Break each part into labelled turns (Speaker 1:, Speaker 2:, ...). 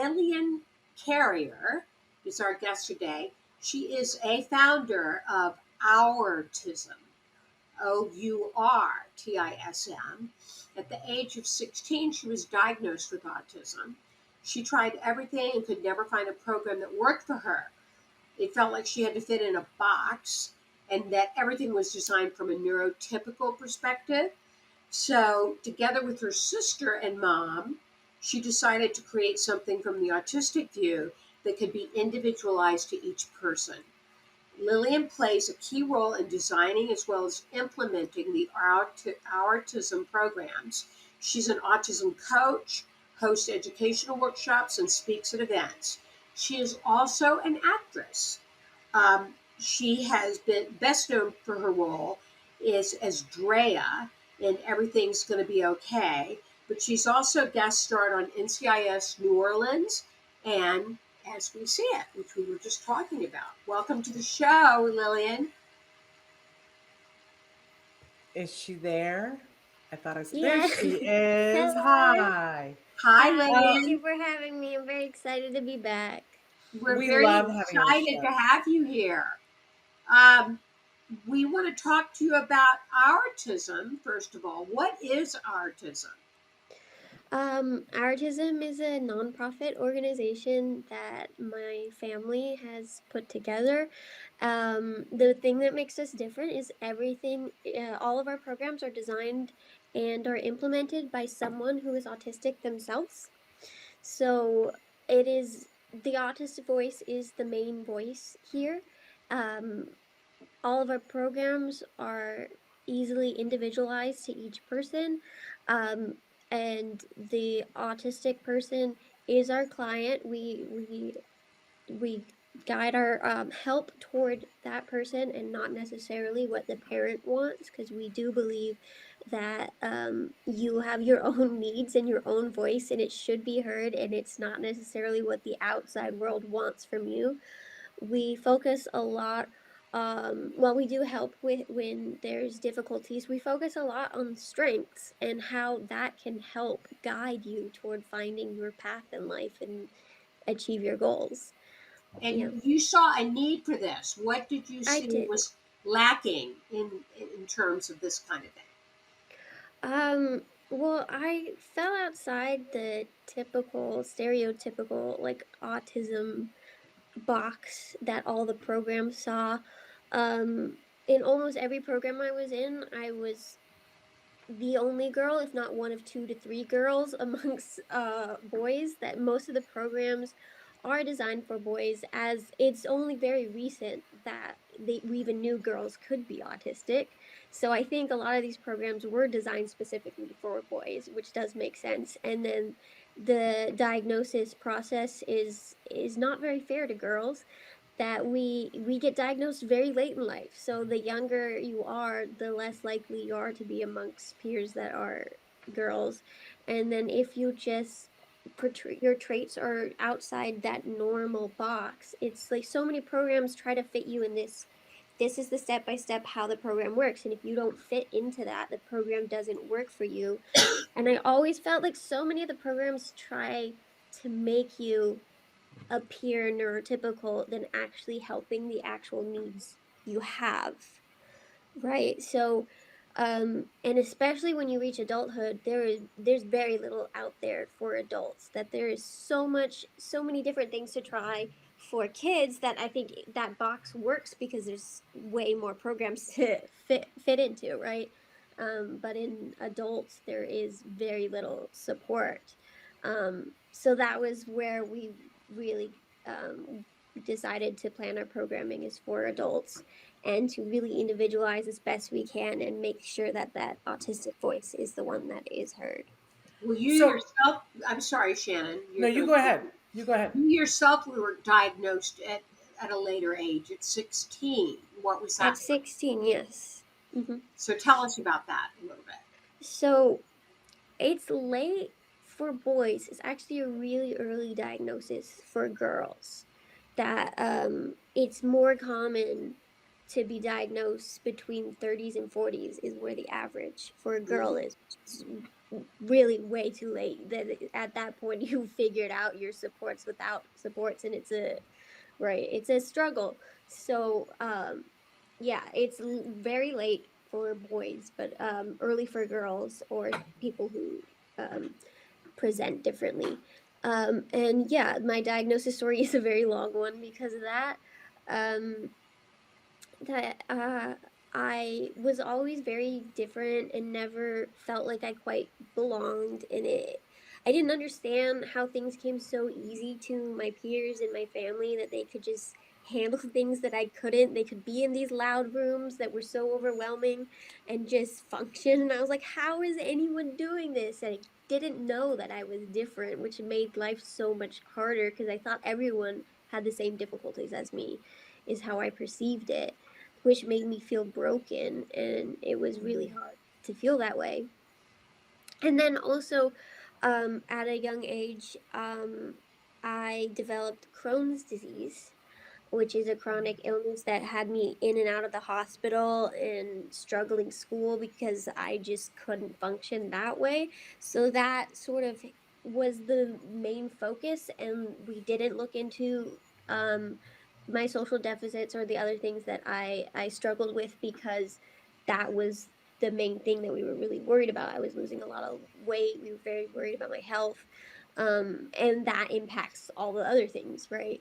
Speaker 1: Lillian Carrier is our guest today. She is a founder of Ourtism, Ourtism. At the age of 16, she was diagnosed with autism. She tried everything and could never find a program that worked for her. It felt like she had to fit in a box and that everything was designed from a neurotypical perspective. So, together with her sister and mom, she decided to create something from the autistic view that could be individualized to each person. Lillian plays a key role in designing as well as implementing the autism programs. She's an autism coach, hosts educational workshops, and speaks at events. She is also an actress. She has been best known for her role is as Drea in Everything's Gonna Be Okay, but she's also guest starred on NCIS New Orleans and As We See It, which we were just talking about. Welcome to the show, Lillian.
Speaker 2: Is she there? I thought I said, there
Speaker 3: Yeah.
Speaker 2: she is.
Speaker 3: Hello.
Speaker 2: Hi.
Speaker 1: Hi,
Speaker 3: Hi. Thank you
Speaker 1: Lillian.
Speaker 3: for having me. I'm very excited to be back.
Speaker 1: We're
Speaker 2: We
Speaker 1: very
Speaker 2: love having you on the
Speaker 1: excited
Speaker 2: show.
Speaker 1: to have you here. Um, we want to talk to you about autism, first of all. What is autism?
Speaker 3: Autism is a nonprofit organization that my family has put together. The thing that makes us different is all of our programs are designed and are implemented by someone who is autistic themselves. So the autistic voice is the main voice here. Um, all of our programs are easily individualized to each person. Um, and the autistic person is our client. We guide our help toward that person and not necessarily what the parent wants, because we do believe that you have your own needs and your own voice, and it should be heard, and it's not necessarily what the outside world wants from you. We focus a lot, while we do help with when there's difficulties, we focus a lot on strengths and how that can help guide you toward finding your path in life and achieve your goals. Yeah,
Speaker 1: And you saw a need for this. What did you
Speaker 3: I
Speaker 1: see
Speaker 3: did.
Speaker 1: was lacking in terms of this kind of thing?
Speaker 3: Well, I fell outside the typical, stereotypical, like, autism box that all the programs saw. Um, in almost every program I was in, I was the only girl, if not one of 2 to 3 girls amongst boys. That most of the programs are designed for boys, as it's only very recent that we even knew girls could be autistic. So I think a lot of these programs were designed specifically for boys, which does make sense. And then the diagnosis process is not very fair to girls, that we get diagnosed very late in life. So the younger you are, the less likely you are to be amongst peers that are girls. And then if you just portray your traits are outside that normal box, it's like so many programs try to fit you in this is the step by step how the program works, and if you don't fit into that, the program doesn't work for you. And I always felt like so many of the programs try to make you appear neurotypical than actually helping the actual needs you have. Right. So, and especially when you reach adulthood, there's very little out there for adults. That there is so many different things to try for kids, that I think that box works because there's way more programs to fit into, right? But in adults, there is very little support. So that was where we really decided to plan our programming is for adults, and to really individualize as best we can and make sure that that autistic voice is the one that is heard.
Speaker 1: Well, you
Speaker 2: So,
Speaker 1: yourself, I'm sorry, Shannon,
Speaker 2: no,
Speaker 1: you're
Speaker 2: you
Speaker 1: going
Speaker 2: go
Speaker 1: to,
Speaker 2: ahead. You go ahead.
Speaker 1: you yourself were diagnosed at a later age, at 16. What was
Speaker 3: At
Speaker 1: that?
Speaker 3: 16, yes.
Speaker 1: So tell us about that a little bit.
Speaker 3: So it's late for boys. It's actually a really early diagnosis for girls. That it's more common to be diagnosed between 30s and 40s is where the average for a girl is, which is really way too late. That at that point you figured out your supports without supports, and it's a struggle. So yeah, it's very late for boys, but early for girls or people who um, present differently. And yeah, my diagnosis story is a very long one because of that. Um, that I was always very different and never felt like I quite belonged in it. I didn't understand how things came so easy to my peers and my family that they could just handle things that I couldn't. They could be in these loud rooms that were so overwhelming and just function. And I was like, how is anyone doing this? And I didn't know that I was different, which made life so much harder because I thought everyone had the same difficulties as me, is how I perceived it, which made me feel broken, and it was really hard to feel that way. And then also, at a young age, I developed Crohn's disease, which is a chronic illness that had me in and out of the hospital and struggling school because I just couldn't function that way. So that sort of was the main focus, and we didn't look into um, my social deficits or the other things that I struggled with because that was the main thing that we were really worried about. I was losing a lot of weight. We were very worried about my health. And that impacts all the other things, right?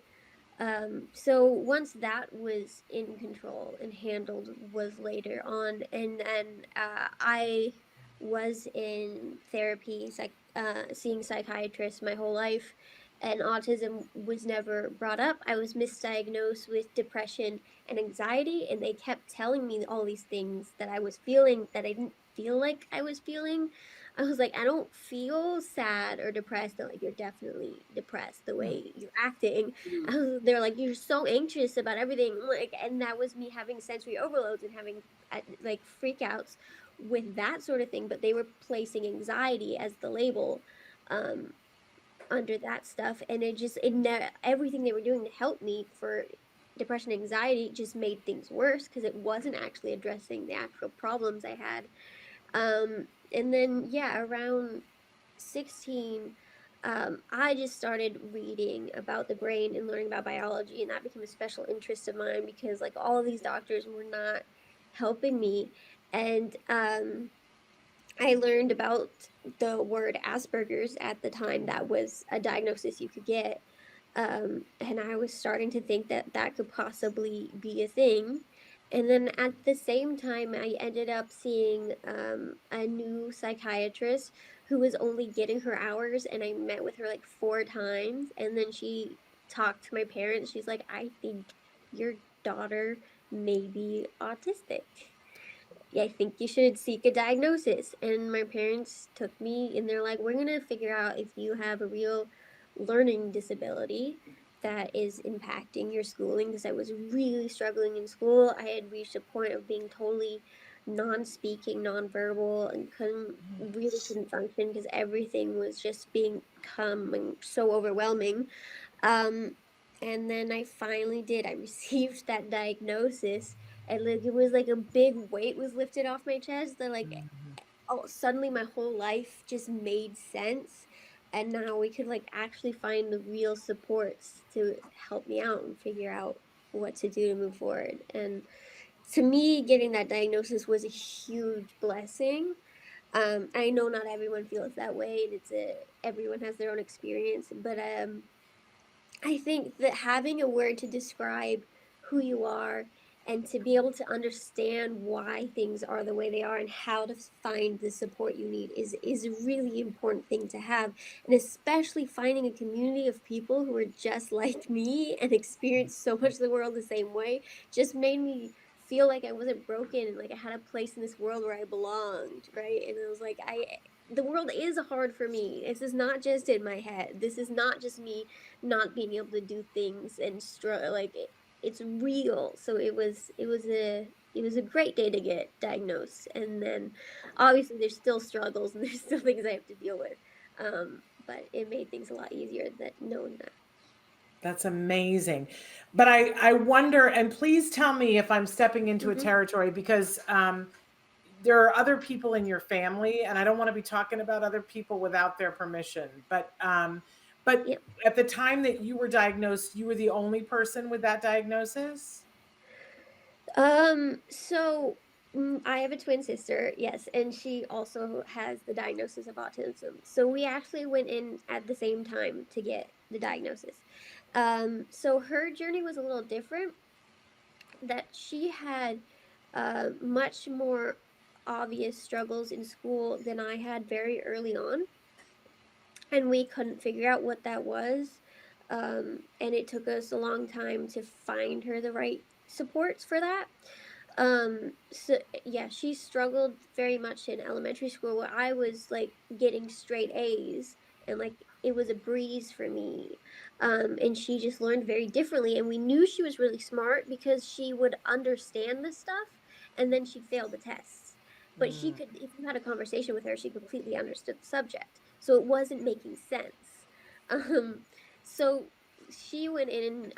Speaker 3: So once that was in control and handled was later on, and then I was in therapy, seeing psychiatrists my whole life, and autism was never brought up. I was misdiagnosed with depression and anxiety, and they kept telling me all these things that I was feeling that I didn't feel like I was feeling. I was like, I don't feel sad or depressed. They're like, you're definitely depressed the way you're acting. They're like, you're so anxious about everything, like, and that was me having sensory overloads and having like freakouts with that sort of thing. But they were placing anxiety as the label um, under that stuff, and everything they were doing to help me for depression, anxiety just made things worse because it wasn't actually addressing the actual problems I had. And then yeah, around 16, I just started reading about the brain and learning about biology, and that became a special interest of mine because like all of these doctors were not helping me. And I learned about the word Asperger's at the time. That was a diagnosis you could get. And I was starting to think that that could possibly be a thing. And then at the same time, I ended up seeing a new psychiatrist who was only getting her hours, and I met with her like 4 times. And then she talked to my parents. She's like, I think your daughter may be autistic. I think you should seek a diagnosis. And my parents took me and they're like, we're going to figure out if you have a real learning disability that is impacting your schooling. Because I was really struggling in school. I had reached a point of being totally non-speaking, non-verbal, and couldn't function because everything was just becoming so overwhelming. Um, and then I finally did. I received that diagnosis, and like it was like a big weight was lifted off my chest. That like, oh, suddenly my whole life just made sense, and now we could like actually find the real supports to help me out and figure out what to do to move forward. And to me, getting that diagnosis was a huge blessing. I know not everyone feels that way, and everyone has their own experience, but I think that having a word to describe who you are and to be able to understand why things are the way they are and how to find the support you need is a really important thing to have. And especially finding a community of people who are just like me and experience so much of the world the same way just made me feel like I wasn't broken and like I had a place in this world where I belonged, right? And I was like, the world is hard for me. This is not just in my head. This is not just me not being able to do things and it's real. So it was a great day to get diagnosed. And then obviously there's still struggles and there's still things I have to deal with. But it made things a lot easier that knowing that.
Speaker 2: That's amazing. But I wonder, and please tell me if I'm stepping into a
Speaker 3: Mhm.
Speaker 2: territory, because there are other people in your family, and I don't want to be talking about other people without their permission. But
Speaker 3: Yep.
Speaker 2: at the time that you were diagnosed, you were the only person with that diagnosis?
Speaker 3: So I have a twin sister, yes, and she also has the diagnosis of autism. So we actually went in at the same time to get the diagnosis. So her journey was a little different, that she had much more obvious struggles in school than I had very early on, and we couldn't figure out what that was. And it took us a long time to find her the right supports for that. So yeah, she struggled very much in elementary school, where I was like getting straight A's, and like it was a breeze for me. And she just learned very differently, and we knew she was really smart because she would understand the stuff and then she'd fail the tests. But she
Speaker 2: Mm,
Speaker 3: could, if you had a conversation with her, she completely understood the subject. So it wasn't making sense. Um, so she went in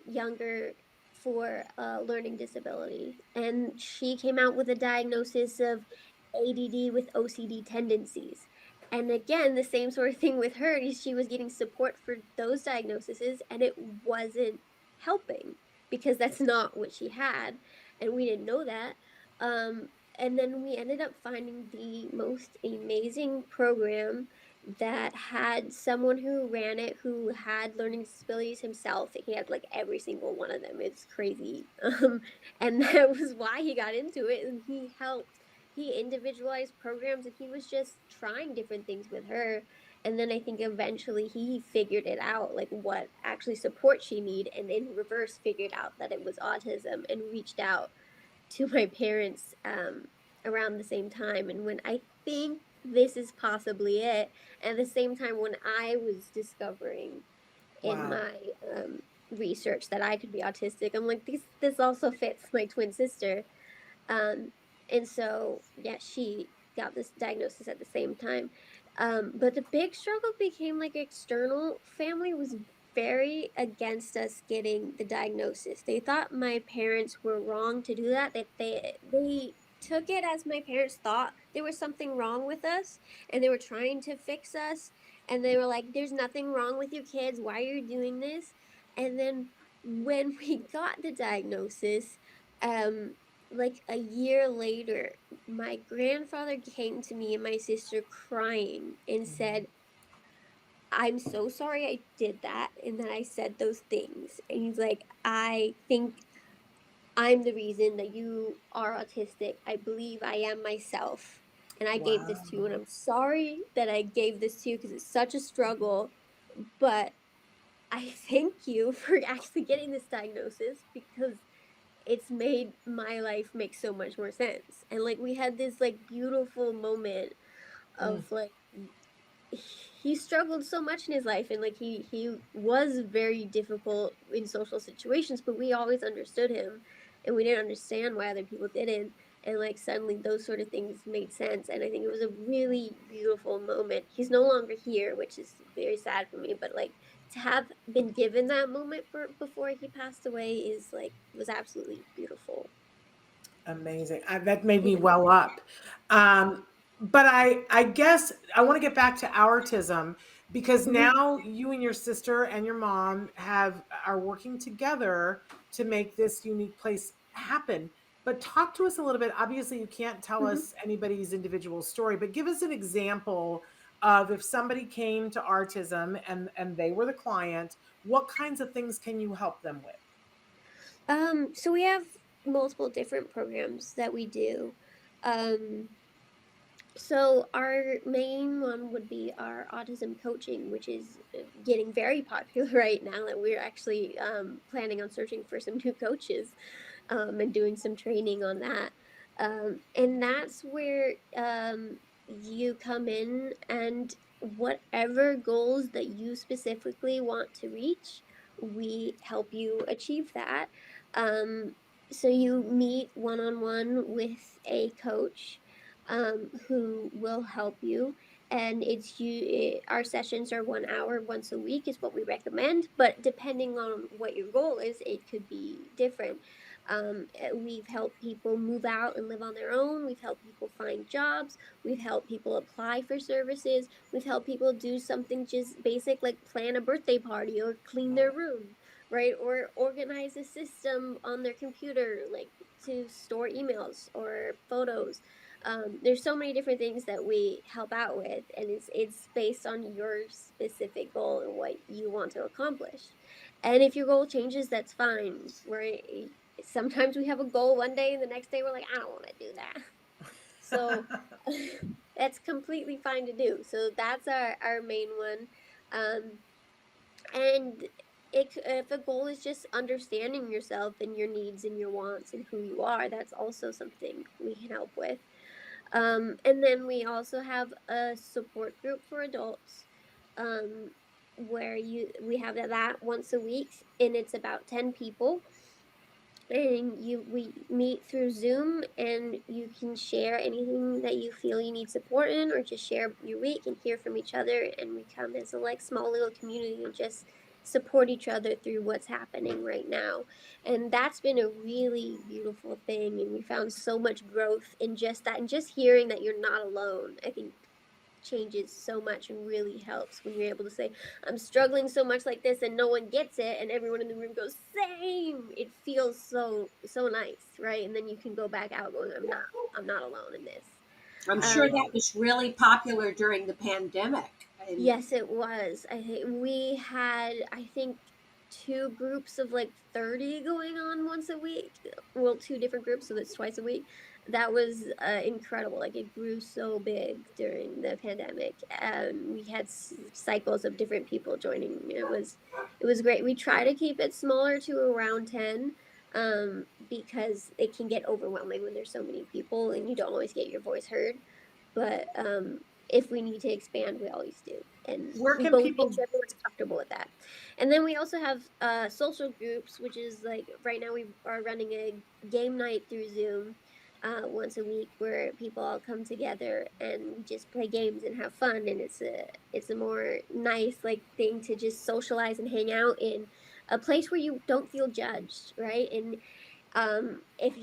Speaker 3: younger for a learning disability, and she came out with a diagnosis of ADD with OCD tendencies. And again, the same sort of thing with her is she was getting support for those diagnoses, and it wasn't helping because that's not what she had, and we didn't know that. Um, and then we ended up finding the most amazing program that had someone who ran it who had learning disabilities himself. He had like every single one of them. It's crazy. And that was why he got into it, and he individualized programs, and he was just trying different things with her. And then I think eventually he figured it out, like what actually support she need, and in reverse figured out that it was autism and reached out to my parents around the same time. And when I think this is possibly it, at the same time when I was discovering in
Speaker 2: wow.
Speaker 3: my research that I could be autistic, I'm like, this also fits my twin sister. Um, and so, yeah, she got this diagnosis at the same time. But the big struggle became like external family was very against us getting the diagnosis. They thought my parents were wrong to do that. That they took it as my parents thought there was something wrong with us, and they were trying to fix us. And they were like, "There's nothing wrong with you kids. Why are you doing this?" And then when we got the diagnosis, um, like a year later, my grandfather came to me and my sister crying and
Speaker 2: Mhm.
Speaker 3: said, "I'm so sorry I did that and that I said those things." And he's like, "I think I'm the reason that you are autistic. I believe I am myself. And I gave this to you. And
Speaker 2: Wow.
Speaker 3: I'm sorry that I gave this to you because it's such a struggle. But I thank you for actually getting this diagnosis because it's made my life make so much more sense." And like we had this like beautiful moment
Speaker 2: Mm,
Speaker 3: of like he struggled so much in his life, and like he was very difficult in social situations, but we always understood him, and we didn't understand why other people didn't. And like suddenly those sort of things made sense, and I think it was a really beautiful moment. He's no longer here, which is very sad for me, but like to have been given that moment for before he passed away is like was absolutely beautiful.
Speaker 2: amazing. That made me
Speaker 3: Yeah.
Speaker 2: well up. But I guess I want to get back to autism, because
Speaker 3: Mhm.
Speaker 2: now you and your sister and your mom are working together to make this unique place happen. But talk to us a little bit. Obviously, you can't tell
Speaker 3: Mhm.
Speaker 2: us anybody's individual story, but give us an example of if somebody came to Autism and they were the client, what kinds of things can you help them with?
Speaker 3: So we have multiple different programs that we do. Um, so our main one would be our autism coaching, which is getting very popular right now. And we're actually planning on searching for some new coaches and doing some training on that. And that's where you come in, and whatever goals that you specifically want to reach, we help you achieve that. Um, so you meet one on one with a coach who will help you. and our sessions are 1 hour once a week is what we recommend, but depending on what your goal is, it could be different. We've helped people move out and live on their own. We've helped people find jobs. We've helped people apply for services. We've helped people do something just basic like plan a birthday party or clean their room, right? Or organize a system on their computer, like to store emails or photos. There's so many different things that we help out with, and it's based on your specific goal and what you want to accomplish. And if your goal changes, that's fine. Right? Sometimes we have a goal one day, and the next day we're like, I don't want to do that. So that's completely fine to do. So that's our main one. And if a goal is just understanding yourself and your needs and your wants and who you are, that's also something we can help with. And then we also have a support group for adults, um, where we have that once a week, and it's about 10 people, and we meet through Zoom, and you can share anything that you feel you need support in, or just share your week and hear from each other, and we come as a like small little community and just support each other through what's happening right now. And that's been a really beautiful thing, and we found so much growth in just that, and just hearing that you're not alone, I think changes so much and really helps when you're able to say, I'm struggling so much like this, and no one gets it, and everyone in the room goes, same. It feels so nice, right? And then you can go back out going, I'm not alone in this.
Speaker 1: I'm sure that was really popular during the pandemic.
Speaker 3: Yes, it was. We had, I think, 2 groups of like 30 going on once a week. Well, 2 different groups, so that's twice a week. That was incredible. Like it grew so big during the pandemic. We had cycles of different people joining. It was great. We try to keep it smaller to around 10, because it can get overwhelming when there's so many people and you don't always get your voice heard. But if we need to expand, we always do. And
Speaker 2: Where
Speaker 3: we
Speaker 2: can
Speaker 3: both
Speaker 2: people
Speaker 3: make sure everyone's comfortable with that. And then we also have social groups, which is like right now we are running a game night through Zoom once a week, where people all come together and we just play games and have fun. And it's a more nice like thing to just socialize and hang out in a place where you don't feel judged, right? And if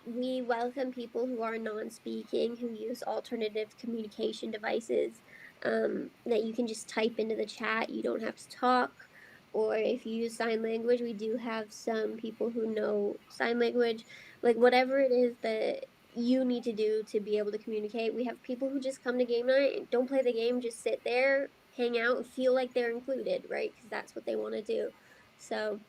Speaker 3: we welcome people who are non-speaking, who use alternative communication devices, that you can just type into the chat. You don't have to talk. Or if you use sign language, we do have some people who know sign language. Like whatever it is that you need to do to be able to communicate. We have people who just come to game night and don't play the game, just sit there, hang out, and feel like they're included, right? Because that's what they want to do. So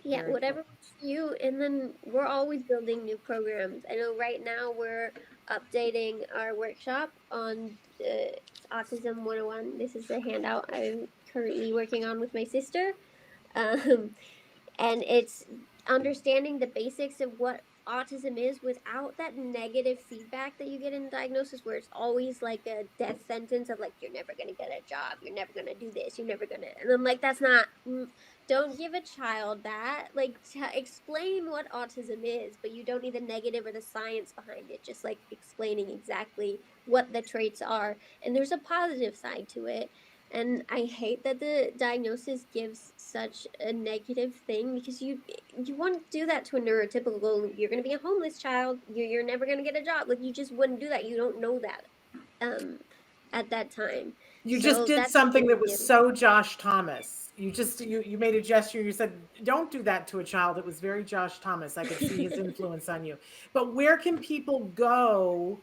Speaker 3: yeah,
Speaker 2: Very
Speaker 3: whatever
Speaker 2: cool.
Speaker 3: works for you. And then we're always building new programs. I know right now we're updating our workshop on Autism 101. This is a handout I'm currently working on with my sister. Um, and it's understanding the basics of what autism is without that negative feedback that you get in the diagnosis, where it's always like a death sentence of like, you're never going to get a job, you're never going to do this, you're never going to, and I'm like, that's not, don't give a child that, like, explain what autism is, but you don't need the negative or the science behind it, just like explaining exactly what the traits are. And there's a positive side to it. And I hate that the diagnosis gives such a negative thing, because you wouldn't do that to a neurotypical. You're going to be a homeless child. You're never going to get a job. Like you just wouldn't do that. You don't know that um, at that time.
Speaker 2: You just
Speaker 3: So
Speaker 2: did
Speaker 3: that's
Speaker 2: something that was
Speaker 3: negative.
Speaker 2: so Josh Thomas. You made a gesture. You said, "Don't do that to a child." It was very Josh Thomas. I could see his influence on you. But where can people go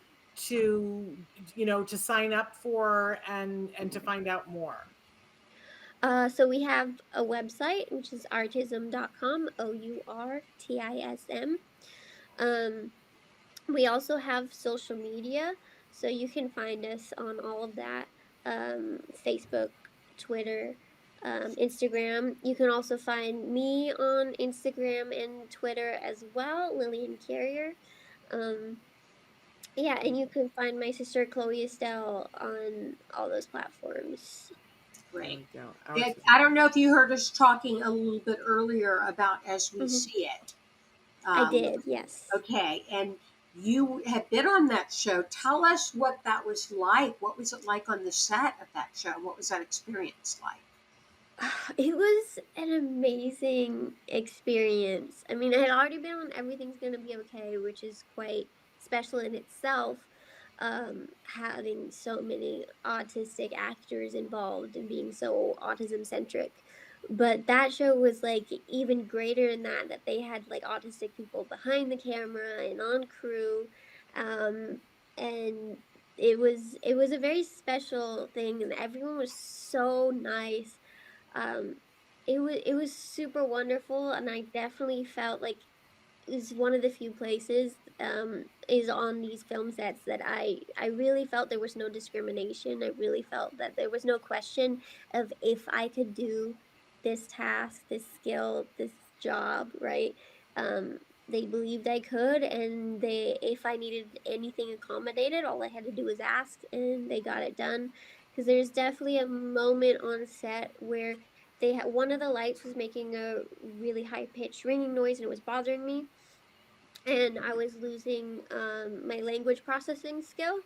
Speaker 2: to, to sign up for and to find out more?
Speaker 3: So we have a website, which is autism.com, Ourtism. Um, We also have social media, so you can find us on all of that, Facebook, Twitter, Instagram. You can also find me on Instagram and Twitter as well, Lillian Carrier. Um, yeah, and you can find my sister Chloe Estelle on all those platforms.
Speaker 2: There
Speaker 1: Great.
Speaker 2: we go.
Speaker 1: I don't know if you heard us talking a little bit earlier about As We
Speaker 3: Hmm.
Speaker 1: See It.
Speaker 3: I
Speaker 1: Um,
Speaker 3: did, yes.
Speaker 1: okay, and You have been on that show. Tell us what that was like. What was it like on the set of that show? What was that experience like?
Speaker 3: It was an amazing experience. I mean, I had already been on Everything's Gonna Be Okay, which is quite special in itself. Having so many autistic actors involved and being so autism centric. But that show was like even greater in that they had like autistic people behind the camera and on crew. Um, and it was a very special thing and everyone was so nice. um, it was super wonderful, and I definitely felt like is one of the few places is on these film sets that I really felt there was no discrimination. I really felt that there was no question of if I could do this task, this skill, this job, right? They believed I could, and they if I needed anything accommodated, all I had to do was ask, and they got it done. Because there's definitely a moment on set where they had one of the lights was making a really high pitched ringing noise and it was bothering me, and I was losing my language processing skill.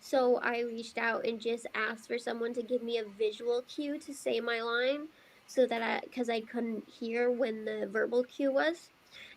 Speaker 3: So I reached out and just asked for someone to give me a visual cue to say my line, so that because I couldn't hear when the verbal cue was,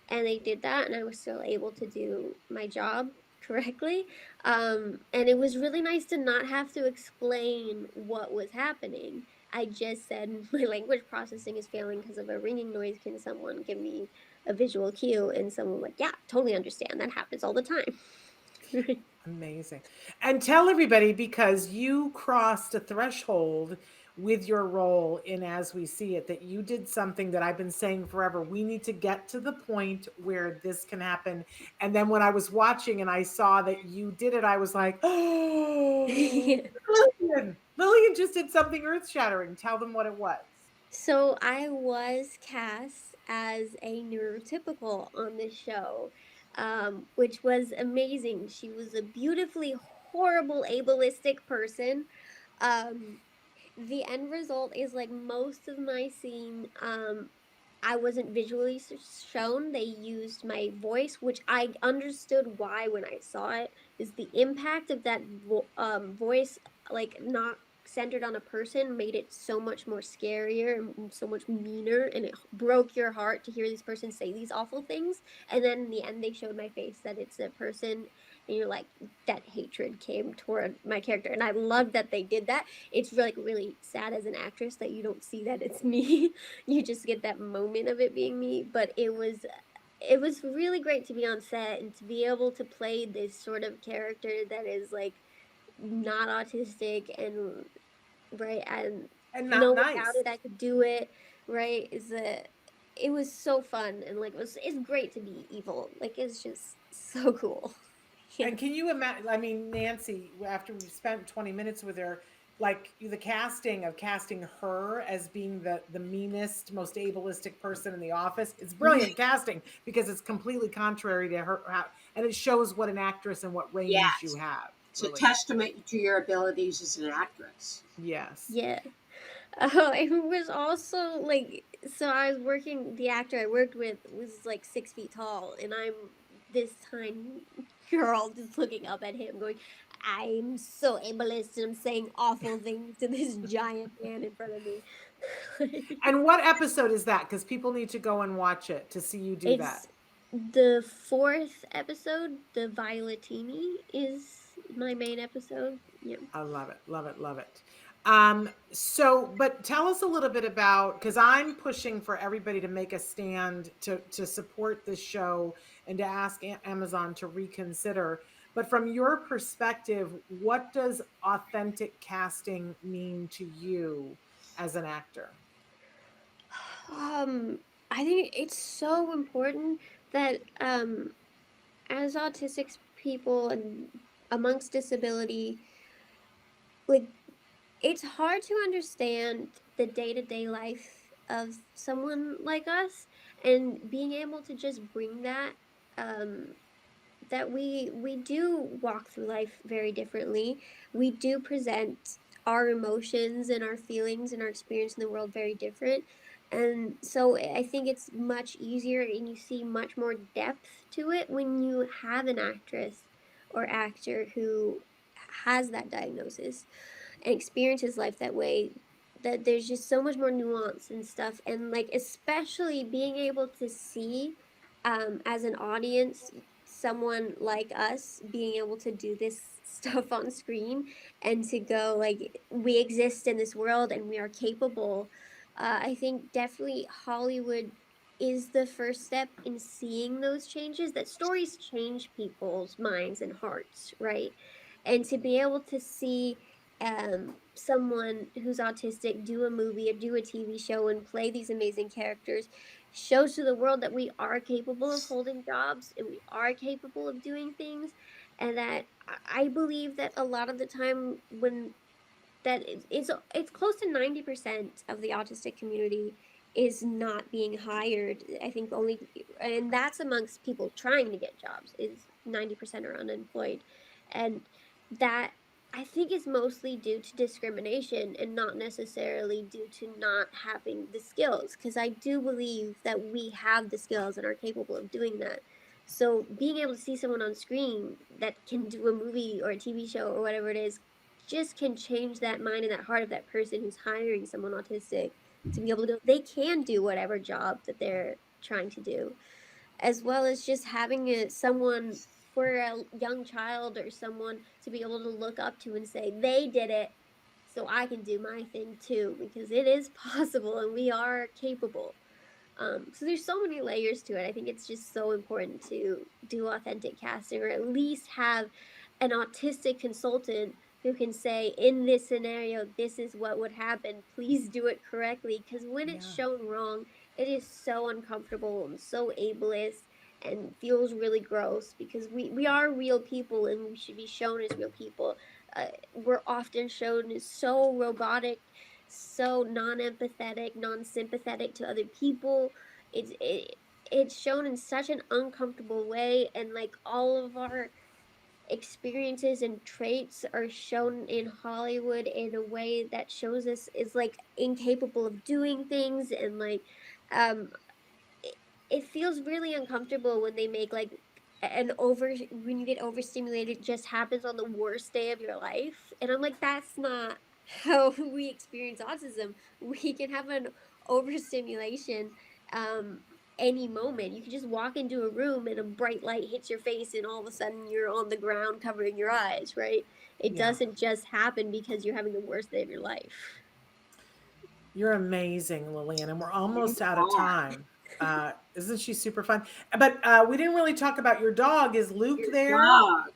Speaker 3: and they did that, and I was still able to do my job correctly. And it was really nice to not have to explain what was happening. I just said my language processing is failing because of a ringing noise. Can someone give me a visual cue? And someone like, yeah, totally understand. That happens all the time.
Speaker 2: Amazing. And tell everybody, because you crossed a threshold with your role in As We See It, that you did something that I've been saying forever. We need to get to the point where this can happen. And then when I was watching and I saw that you did it, I was like, oh, Lillian just did something earth shattering. Tell them what it was.
Speaker 3: So I was cast as a neurotypical on this show, which was amazing. She was a beautifully horrible ableistic person. Um, the end result is like most of my scene, I wasn't visually shown. They used my voice, which I understood why when I saw it. Is the impact of that voice, like not centered on a person, made it so much more scarier and so much meaner, and it broke your heart to hear this person say these awful things. And then in the end, they showed my face that it's a person, and you're like, that hatred came toward my character, and I love that they did that. It's like really sad as an actress that you don't see that it's me. You just get that moment of it being me. But it was really great to be on set and to be able to play this sort of character that is like not autistic, and right, and
Speaker 2: And not
Speaker 3: know without
Speaker 2: nice.
Speaker 3: it I could do it, right, is a it was so fun, and like it's great to be evil, like it's just so cool. Yeah.
Speaker 2: And can you imagine? I mean, Nancy, after we spent 20 minutes with her, like the casting of casting her as being the meanest, most ableistic person in the office, it's brilliant casting because it's completely contrary to her, and it shows what an actress and what range you
Speaker 1: Yes.
Speaker 2: have.
Speaker 1: It's a
Speaker 2: Really,
Speaker 1: testament to your abilities as an actress.
Speaker 2: yes,
Speaker 3: Yeah. Oh, it was also like, so I was working, the actor I worked with was like 6 feet tall, and I'm this tiny girl just looking up at him, going, I'm so ableist, and I'm saying awful things to this giant man in front of me.
Speaker 2: And what episode is that? Because people need to go and watch it to see you do that.
Speaker 3: It's the fourth episode. The Violetini is my main episode. Yeah.
Speaker 2: I love it, love it, love it. So, but tell us a little bit about, because I'm pushing for everybody to make a stand to support this show and to ask Amazon to reconsider. But from your perspective, what does authentic casting mean to you as an actor?
Speaker 3: Um, I think it's so important that as autistic people and amongst disability, like it's hard to understand the day-to-day life of someone like us, and being able to just bring that, um that we do walk through life very differently. We do present our emotions and our feelings and our experience in the world very different. And so I think it's much easier and you see much more depth to it when you have an actress or actor who has that diagnosis and experiences life that way, that there's just so much more nuance and stuff. And like especially being able to see as an audience someone like us being able to do this stuff on screen and to go like we exist in this world and we are capable. I think definitely Hollywood is the first step in seeing those changes, that stories change people's minds and hearts, right? And to be able to see someone who's autistic do a movie or do a TV show and play these amazing characters shows to the world that we are capable of holding jobs and we are capable of doing things. And that I believe that a lot of the time when that it's close to 90% of the autistic community is not being hired. I think only, and that's amongst people trying to get jobs, is 90% are unemployed. And that I think is mostly due to discrimination and not necessarily due to not having the skills, because I do believe that we have the skills and are capable of doing that. So being able to see someone on screen that can do a movie or a TV show or whatever it is just can change that mind and that heart of that person who's hiring someone autistic to be able to, they can do whatever job that they're trying to do, as well as just having someone for a young child or someone to be able to look up to and say they did it, so I can do my thing too, because it is possible and we are capable. So there's so many layers to it. I think it's just so important to do authentic casting, or at least have an autistic consultant who can say, in this scenario, this is what would happen. Please do it correctly. Because when it's
Speaker 2: Yeah.
Speaker 3: shown wrong, it is so uncomfortable and so ableist and feels really gross, because we are real people and we should be shown as real people. We're often shown as so robotic, so non-empathetic, non-sympathetic to other people. It's shown in such an uncomfortable way, and like all of our experiences and traits are shown in Hollywood in a way that shows us is like incapable of doing things. And like um it feels really uncomfortable when they make like an over, when you get overstimulated, it just happens on the worst day of your life. And I'm like, that's not how we experience autism. We can have an overstimulation um any moment. You can just walk into a room and a bright light hits your face and all of a sudden you're on the ground covering your eyes, right? It
Speaker 2: Yeah.
Speaker 3: doesn't just happen because you're having the worst day of your life.
Speaker 2: You're amazing, Lillian, and we're
Speaker 1: You
Speaker 2: almost out of
Speaker 1: are.
Speaker 2: time. Isn't she super fun? But we didn't really talk about your dog. Is Luke
Speaker 1: Your
Speaker 2: there?
Speaker 1: dog.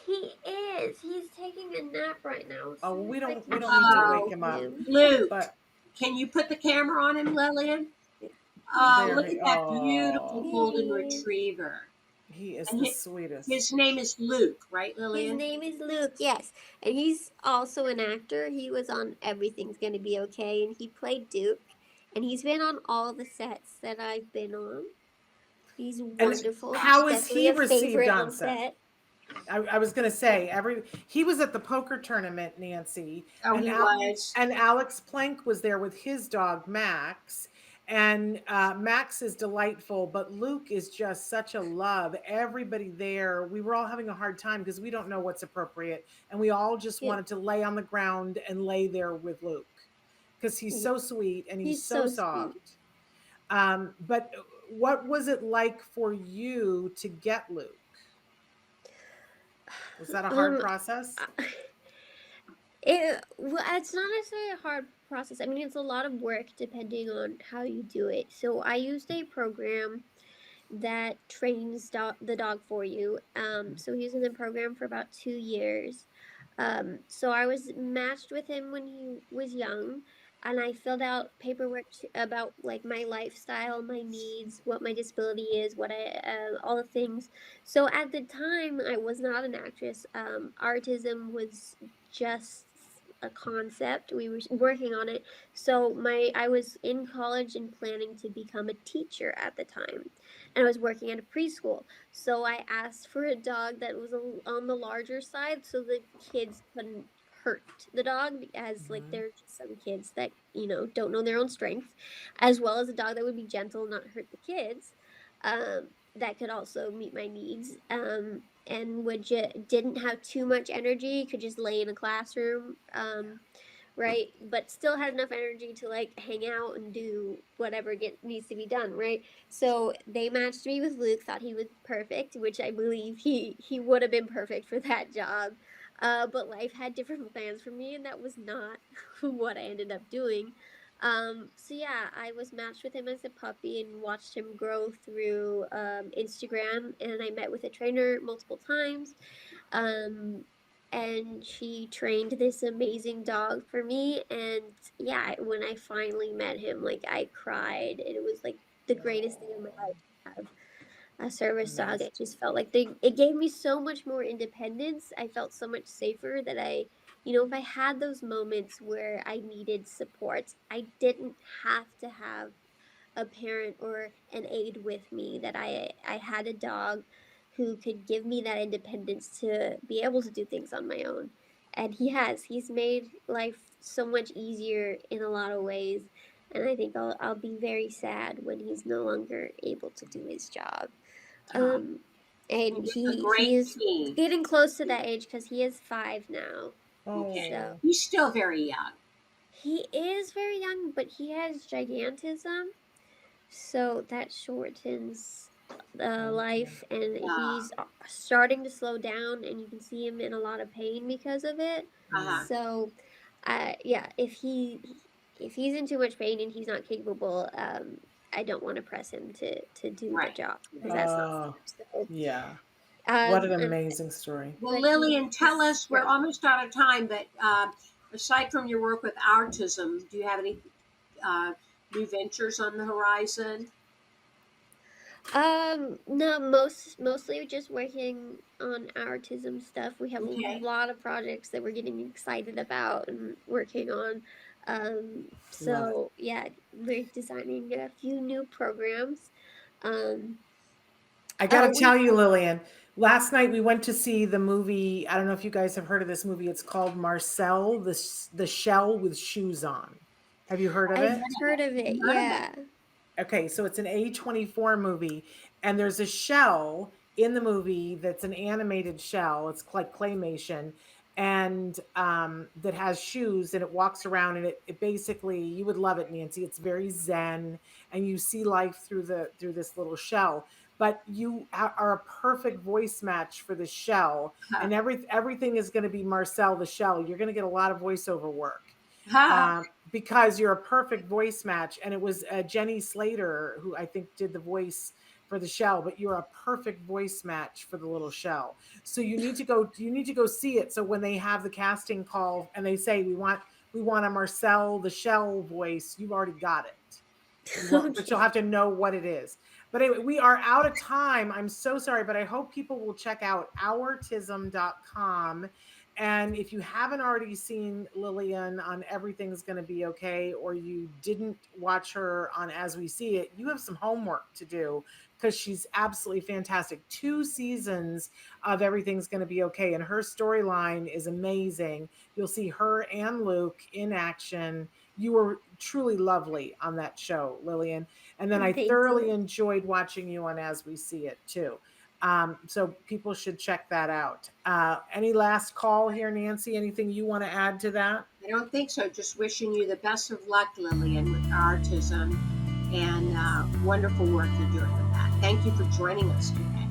Speaker 3: He is. He's taking a nap right now. As
Speaker 2: Oh,
Speaker 3: soon as I
Speaker 2: we
Speaker 3: can
Speaker 2: don't need to
Speaker 3: show
Speaker 2: wake
Speaker 1: Oh,
Speaker 2: him up.
Speaker 3: him.
Speaker 1: Luke.
Speaker 2: But
Speaker 1: Can you put the camera on him, Lillian?
Speaker 3: He
Speaker 1: Look
Speaker 2: there
Speaker 1: at
Speaker 2: he
Speaker 1: that beautiful
Speaker 2: oh,
Speaker 1: golden
Speaker 3: is.
Speaker 1: retriever.
Speaker 2: he is
Speaker 1: And
Speaker 2: the
Speaker 1: his
Speaker 2: sweetest.
Speaker 1: name is Luke, right,
Speaker 3: His
Speaker 1: Lillian?
Speaker 3: name is Luke, yes. And he's also an actor. He was on Everything's Gonna Be Okay, and he played Duke. And he's been on all the sets that I've been on. He's
Speaker 2: And
Speaker 3: wonderful. He's
Speaker 2: how is
Speaker 3: definitely
Speaker 2: he
Speaker 3: a
Speaker 2: received
Speaker 3: favorite
Speaker 2: on
Speaker 3: on
Speaker 2: set?
Speaker 3: set.
Speaker 2: I was gonna say he was at the poker tournament, Nancy,
Speaker 1: Oh,
Speaker 2: and
Speaker 1: he was.
Speaker 2: Alex Plank was there with his dog Max, and Max is delightful, but Luke is just such a love. Everybody there, we were all having a hard time because we don't know what's appropriate, and we all just
Speaker 3: Yeah,
Speaker 2: wanted to lay on the ground and lay there with Luke because he's
Speaker 3: yeah.
Speaker 2: so sweet and he's
Speaker 3: He's
Speaker 2: so
Speaker 3: so sweet.
Speaker 2: soft. But what was it like for you to get Luke? Was that a hard
Speaker 3: Um,
Speaker 2: process?
Speaker 3: I- it's not necessarily a hard process. I mean, it's a lot of work depending on how you do it. So I used a program that trains the dog for you. So he was in the program for about 2 years. So I was matched with him when he was young, and I filled out paperwork about like my lifestyle, my needs, what my disability is, what all the things. So at the time, I was not an actress. Autism was just a concept. We were working on it. So I was in college and planning to become a teacher at the time, and I was working at a preschool. So I asked for a dog that was on the larger side so the kids couldn't hurt the dog, as like
Speaker 2: Mhm.
Speaker 3: there are just some kids that don't know their own strength, as well as a dog that would be gentle, not hurt the kids. That could also meet my needs, and didn't have too much energy, could just lay in a classroom, right? But still had enough energy to like hang out and do whatever needs to be done, right? So they matched me with Luke, thought he was perfect, which I believe he would have been perfect for that job. But life had different plans for me, and that was not what I ended up doing. So yeah, I was matched with him as a puppy and watched him grow through Instagram, and I met with a trainer multiple times. Um, and she trained this amazing dog for me, and yeah, when I finally met him, like I cried, and it was like the greatest thing in my life to have a service dog.
Speaker 2: Amazing.
Speaker 3: It just felt like it gave me so much more independence. I felt so much safer that if I had those moments where I needed support, I didn't have to have a parent or an aide with me, that I had a dog who could give me that independence to be able to do things on my own. And he's made life so much easier in a lot of ways, and I think I'll be very sad when he's no longer able to do his job.
Speaker 1: Oh,
Speaker 3: um
Speaker 1: he
Speaker 3: and
Speaker 1: was a
Speaker 3: he
Speaker 1: great
Speaker 3: is
Speaker 1: teen.
Speaker 3: getting close to that age because he is 5 now.
Speaker 1: Okay.
Speaker 3: So
Speaker 2: Oh.
Speaker 1: He's still very young.
Speaker 3: he is very young, but he has gigantism, so that shortens the
Speaker 2: Okay.
Speaker 3: life, and
Speaker 1: Yeah.
Speaker 3: he's starting to slow down, and you can see him in a lot of pain because of it.
Speaker 1: Uh-huh.
Speaker 2: Mm.
Speaker 3: So, yeah, if he's in too much pain and he's not capable, I don't want to press him to do the
Speaker 1: Right.
Speaker 3: job, because
Speaker 1: Right.
Speaker 3: that's not
Speaker 2: Oh,
Speaker 3: fair. So,
Speaker 2: yeah. What an
Speaker 3: and
Speaker 2: amazing story.
Speaker 1: Well,
Speaker 3: but
Speaker 1: Lillian, tell
Speaker 3: he's
Speaker 1: us, we're
Speaker 3: great.
Speaker 1: almost out of time, but aside from your work with autism, do you have any uh, new ventures on the horizon?
Speaker 3: No, mostly just working on autism stuff. We have a
Speaker 1: Okay.
Speaker 3: lot of projects that we're getting excited about and working on.
Speaker 2: Love it.
Speaker 3: So yeah, we're designing a few new programs. Um,
Speaker 2: I got
Speaker 3: oh,
Speaker 2: to
Speaker 3: we
Speaker 2: tell you, Lillian, last night we went to see the movie. I don't know if you guys have heard of this movie. It's called Marcel, the Shell with Shoes On. Have you heard of
Speaker 3: I've
Speaker 2: it?
Speaker 1: Heard of
Speaker 3: heard
Speaker 1: it.
Speaker 3: of it.
Speaker 1: Heard of it.
Speaker 3: Yeah.
Speaker 2: Okay, so it's an A24 movie, and there's a shell in the movie that's an animated shell. It's like claymation, and that has shoes, and it walks around, and it basically, you would love it, Nancy. It's very zen, and you see life through this little shell. But you are a perfect voice match for the shell,
Speaker 1: Huh.
Speaker 2: and everything is going to be Marcel the shell. You're going to get a lot of voiceover work,
Speaker 1: Huh.
Speaker 2: because you're a perfect voice match. And it was Jenny Slater who I think did the voice for the shell, but you're a perfect voice match for the little shell. So you need to go see it. So when they have the casting call and they say we want a Marcel the shell voice, you've already got it. But you'll
Speaker 3: Okay.
Speaker 2: have to know what it is. But anyway, we are out of time. I'm so sorry, but I hope people will check out Ourtism.com. And if you haven't already seen Lillian on Everything's Gonna Be Okay, or you didn't watch her on As We See It, you have some homework to do, because she's absolutely fantastic. 2 seasons of Everything's Gonna Be Okay, and her storyline is amazing. You'll see her and Luke in action. You were truly lovely on that show, Lillian. And then I
Speaker 3: Thank
Speaker 2: thoroughly
Speaker 3: you.
Speaker 2: enjoyed watching you on As We See It too. So people should check that out. Any last call here, Nancy? Anything you want to add to that?
Speaker 1: I don't think so. Just wishing you the best of luck, Lillian, with autism and wonderful work you're doing with that. Thank you for joining us today.